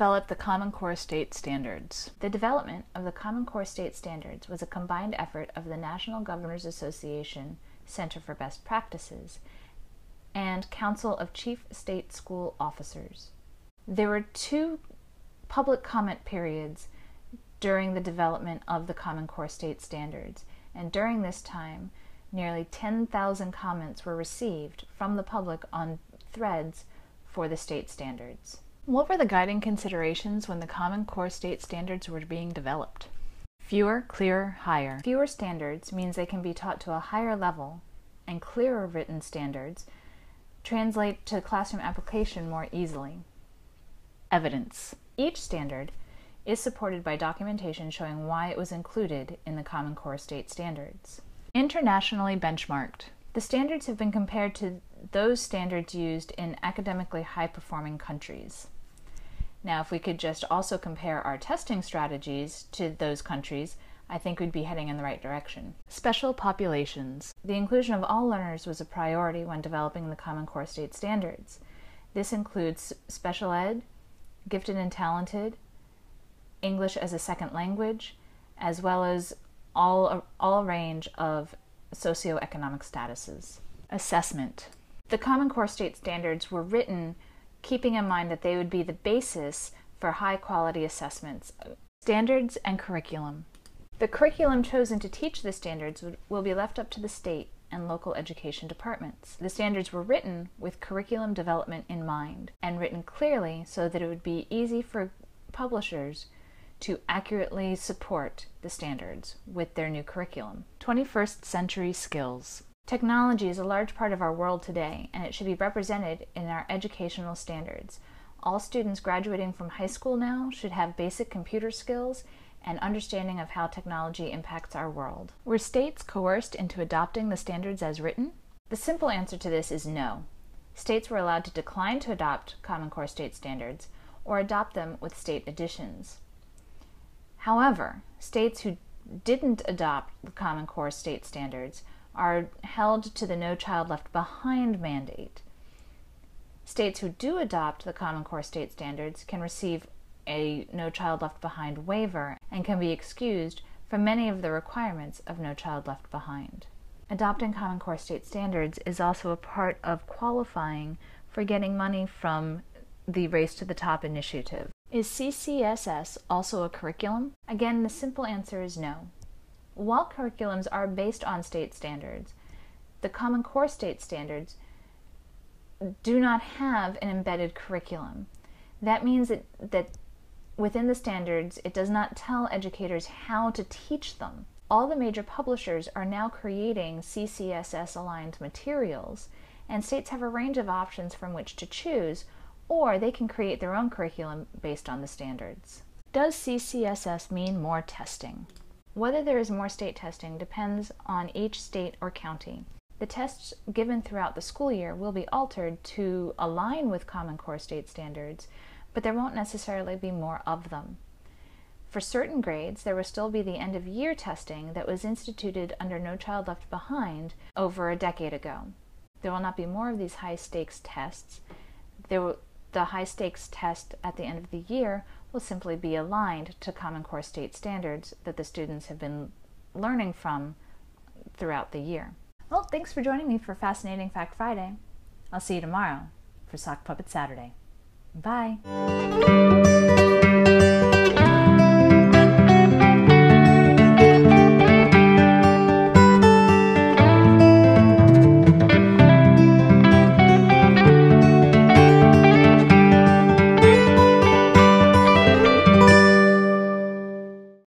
developed the Common Core State Standards? The development of the Common Core State Standards was a combined effort of the National Governors Association Center for Best Practices and Council of Chief State School Officers. There were 2 public comment periods during the development of the Common Core State Standards, and during this time, nearly 10,000 comments were received from the public on threads for the state standards. What were the guiding considerations when the Common Core State Standards were being developed? Fewer, clearer, higher. Fewer standards means they can be taught to a higher level, and clearer written standards translate to classroom application more easily. Evidence. Each standard is supported by documentation showing why it was included in the Common Core State Standards. Internationally benchmarked. The standards have been compared to those standards used in academically high-performing countries. Now, if we could just also compare our testing strategies to those countries, I think we'd be heading in the right direction. Special populations. The inclusion of all learners was a priority when developing the Common Core State Standards. This includes special ed, gifted and talented, English as a second language, as well as all range of socioeconomic statuses. Assessment. The Common Core State Standards were written keeping in mind that they would be the basis for high-quality assessments. Standards and curriculum. The curriculum chosen to teach the standards will be left up to the state and local education departments. The standards were written with curriculum development in mind and written clearly so that it would be easy for publishers to accurately support the standards with their new curriculum. 21st century skills. Technology is a large part of our world today, and it should be represented in our educational standards. All students graduating from high school now should have basic computer skills and understanding of how technology impacts our world. Were states coerced into adopting the standards as written? The simple answer to this is no. States were allowed to decline to adopt Common Core State Standards or adopt them with state additions. However, states who didn't adopt the Common Core State Standards are held to the No Child Left Behind mandate. States who do adopt the Common Core State Standards can receive a No Child Left Behind waiver and can be excused from many of the requirements of No Child Left Behind. Adopting Common Core State Standards is also a part of qualifying for getting money from the Race to the Top initiative. Is CCSS also a curriculum? Again, the simple answer is no. While curriculums are based on state standards, the Common Core State Standards do not have an embedded curriculum. That means that within the standards, it does not tell educators how to teach them. All the major publishers are now creating CCSS-aligned materials, and states have a range of options from which to choose, or they can create their own curriculum based on the standards. Does CCSS mean more testing? Whether there is more state testing depends on each state or county. The tests given throughout the school year will be altered to align with Common Core State Standards, but there won't necessarily be more of them. For certain grades, there will still be the end-of-year testing that was instituted under No Child Left Behind over a decade ago. There will not be more of these high-stakes tests. The high-stakes test at the end of the year will simply be aligned to Common Core State Standards that the students have been learning from throughout the year. Well, thanks for joining me for Fascinating Fact Friday. I'll see you tomorrow for Sock Puppet Saturday. Bye!